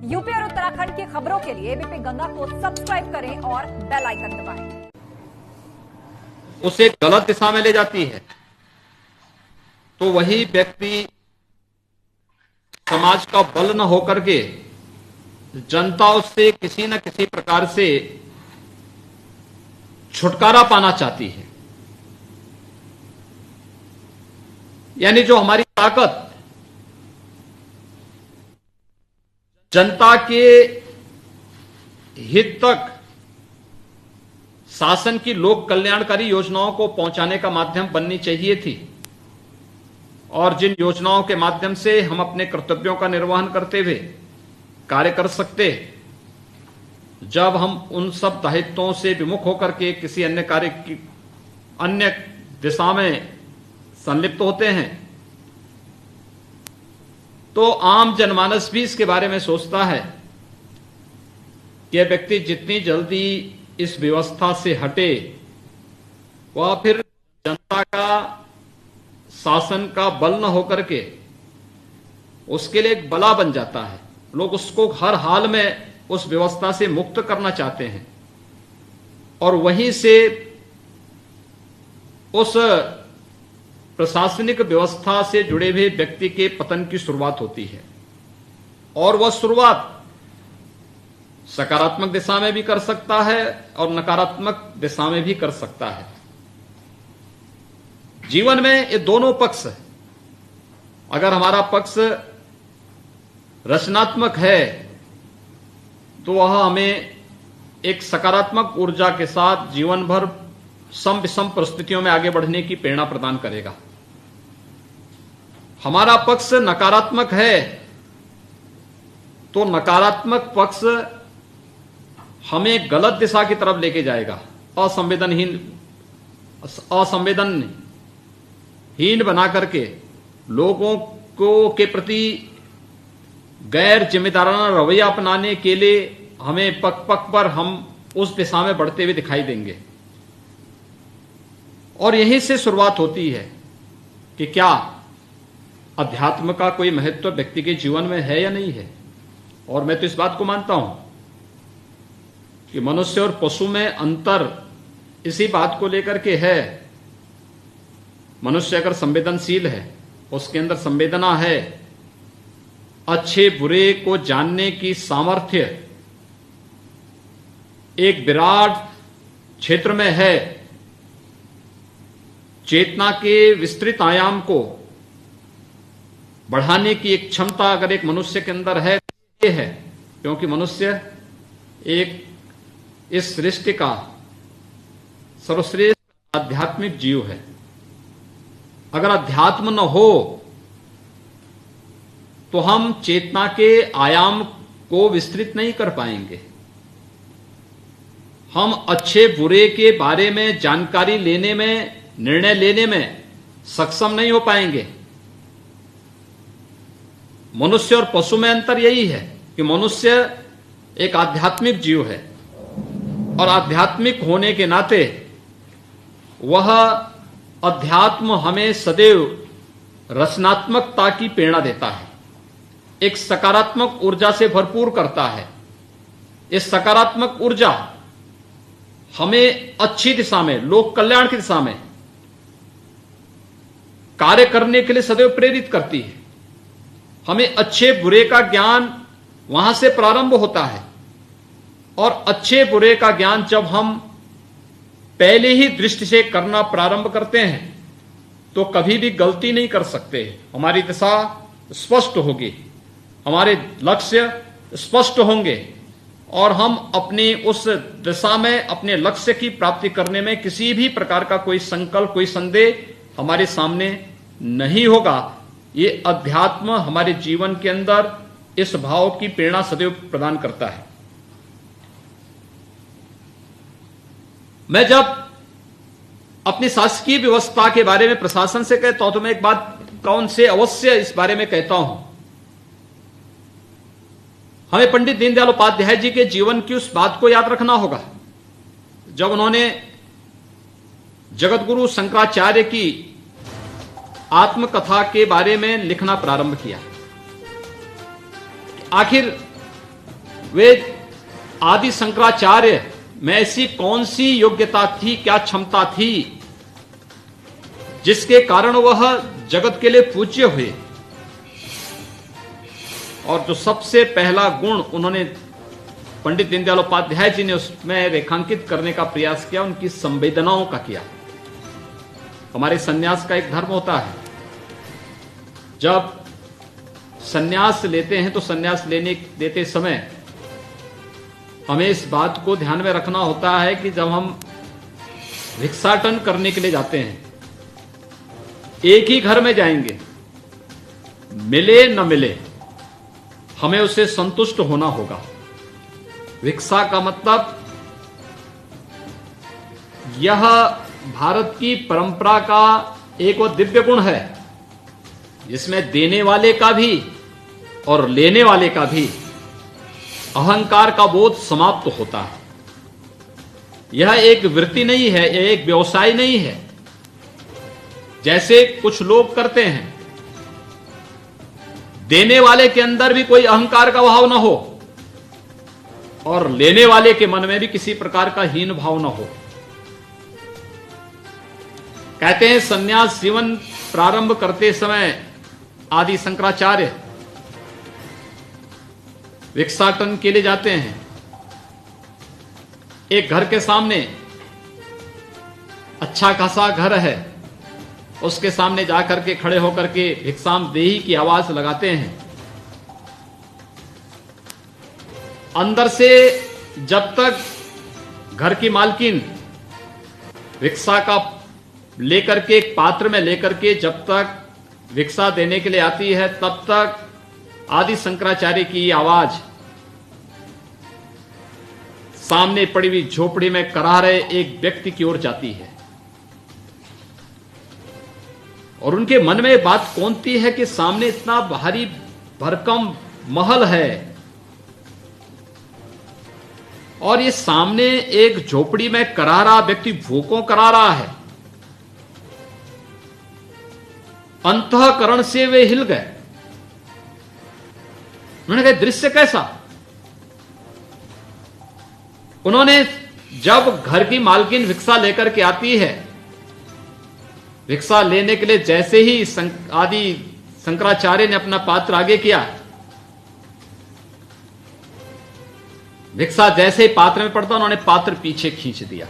UP और उत्तराखंड की खबरों के लिए एबीपी गंगा को सब्सक्राइब करें और बेल आइकन दबाएं। उसे गलत दिशा में ले जाती है तो वही व्यक्ति समाज का बल न होकर के जनता उससे किसी न किसी प्रकार से छुटकारा पाना चाहती है। यानी जो हमारी ताकत जनता के हित तक शासन की लोक कल्याणकारी योजनाओं को पहुंचाने का माध्यम बननी चाहिए थी, और जिन योजनाओं के माध्यम से हम अपने कर्तव्यों का निर्वहन करते हुए कार्य कर सकते, जब हम उन सब दायित्वों से विमुख होकर के किसी अन्य कार्य की अन्य दिशा में संलिप्त होते हैं, तो आम जनमानस भी इसके बारे में सोचता है कि यह व्यक्ति जितनी जल्दी इस व्यवस्था से हटे, वह फिर जनता का शासन का बल न होकर के उसके लिए एक बला बन जाता है। लोग उसको हर हाल में उस व्यवस्था से मुक्त करना चाहते हैं, और वहीं से उस प्रशासनिक व्यवस्था से जुड़े हुए व्यक्ति के पतन की शुरुआत होती है। और वह शुरुआत सकारात्मक दिशा में भी कर सकता है और नकारात्मक दिशा में भी कर सकता है। जीवन में ये दोनों पक्ष है। अगर हमारा पक्ष रचनात्मक है तो वह हमें एक सकारात्मक ऊर्जा के साथ जीवन भर सम विषम परिस्थितियों में आगे बढ़ने की प्रेरणा प्रदान करेगा। हमारा पक्ष नकारात्मक है तो नकारात्मक पक्ष हमें गलत दिशा की तरफ लेके जाएगा, असंवेदनहीन बना करके लोगों को के प्रति गैर जिम्मेदाराना रवैया अपनाने के लिए हमें पक पक पर हम उस दिशा में बढ़ते हुए दिखाई देंगे। और यहीं से शुरुआत होती है कि क्या अध्यात्म का कोई महत्व व्यक्ति के जीवन में है या नहीं है। और मैं तो इस बात को मानता हूं कि मनुष्य और पशु में अंतर इसी बात को लेकर के है। मनुष्य अगर संवेदनशील है, उसके अंदर संवेदना है, अच्छे बुरे को जानने की सामर्थ्य एक विराट क्षेत्र में है, चेतना के विस्तृत आयाम को बढ़ाने की एक क्षमता अगर एक मनुष्य के अंदर है, ये है क्योंकि मनुष्य एक इस सृष्टि का सर्वश्रेष्ठ आध्यात्मिक जीव है। अगर अध्यात्म न हो तो हम चेतना के आयाम को विस्तृत नहीं कर पाएंगे। हम अच्छे बुरे के बारे में जानकारी लेने में, निर्णय लेने में सक्षम नहीं हो पाएंगे। मनुष्य और पशु में अंतर यही है कि मनुष्य एक आध्यात्मिक जीव है, और आध्यात्मिक होने के नाते वह अध्यात्म हमें सदैव रचनात्मकता की प्रेरणा देता है, एक सकारात्मक ऊर्जा से भरपूर करता है। इस सकारात्मक ऊर्जा हमें अच्छी दिशा में, लोक कल्याण की दिशा में कार्य करने के लिए सदैव प्रेरित करती है। हमें अच्छे बुरे का ज्ञान वहां से प्रारंभ होता है, और अच्छे बुरे का ज्ञान जब हम पहले ही दृष्टि से करना प्रारंभ करते हैं तो कभी भी गलती नहीं कर सकते। हमारी दिशा स्पष्ट होगी, हमारे लक्ष्य स्पष्ट होंगे, और हम अपनी उस दिशा में अपने लक्ष्य की प्राप्ति करने में किसी भी प्रकार का कोई संकल्प, कोई संदेह हमारे सामने नहीं होगा। ये अध्यात्म हमारे जीवन के अंदर इस भाव की प्रेरणा सदैव प्रदान करता है। मैं जब अपनी शासकीय व्यवस्था के बारे में प्रशासन से कहता हूं तो मैं एक बात कौन से अवश्य इस बारे में कहता हूं। हमें पंडित दीनदयाल उपाध्याय जी के जीवन की उस बात को याद रखना होगा जब उन्होंने जगतगुरु शंकराचार्य की आत्मकथा के बारे में लिखना प्रारंभ किया। आखिर वे आदि शंकराचार्य में ऐसी कौन सी योग्यता थी, क्या क्षमता थी जिसके कारण वह जगत के लिए पूज्य हुए। और जो सबसे पहला गुण उन्होंने पंडित दीनदयाल उपाध्याय जी ने उसमें रेखांकित करने का प्रयास किया, उनकी संवेदनाओं का किया। हमारे सन्यास का एक धर्म होता है, जब सन्यास लेते हैं तो सन्यास देते समय हमें इस बात को ध्यान में रखना होता है कि जब हम भिक्षाटन करने के लिए जाते हैं, एक ही घर में जाएंगे, मिले न मिले हमें उससे संतुष्ट होना होगा। भिक्षा का मतलब यह भारत की परंपरा का एक वो दिव्य गुण है जिसमें देने वाले का भी और लेने वाले का भी अहंकार का बोध समाप्त होता है। यह एक वृत्ति नहीं है, यह एक व्यवसाय नहीं है जैसे कुछ लोग करते हैं। देने वाले के अंदर भी कोई अहंकार का भाव ना हो और लेने वाले के मन में भी किसी प्रकार का हीन भाव ना हो। कहते हैं सन्यास जीवन प्रारंभ करते समय आदि शंकराचार्य भिक्षाटन के लिए जाते हैं। एक घर के सामने अच्छा खासा घर है, उसके सामने जाकर के खड़े होकर के भिक्षाम देही की आवाज लगाते हैं। अंदर से जब तक घर की मालकिन भिक्षा का लेकर के एक पात्र में लेकर के जब तक भिक्षा देने के लिए आती है, तब तक आदि शंकराचार्य की आवाज सामने पड़ी हुई झोपड़ी में करा रहे एक व्यक्ति की ओर जाती है और उनके मन में बात कौनती है कि सामने इतना भारी भरकम महल है और ये सामने एक झोपड़ी में करा रहा व्यक्ति भूखों करा रहा है। अंतःकरण से वे हिल गए। उन्होंने कहा दृश्य कैसा? उन्होंने जब घर की मालकिन भिक्षा लेकर के आती है, भिक्षा लेने के लिए जैसे ही आदि शंकराचार्य ने अपना पात्र आगे किया, भिक्षा जैसे ही पात्र में पड़ता उन्होंने पात्र पीछे खींच दिया।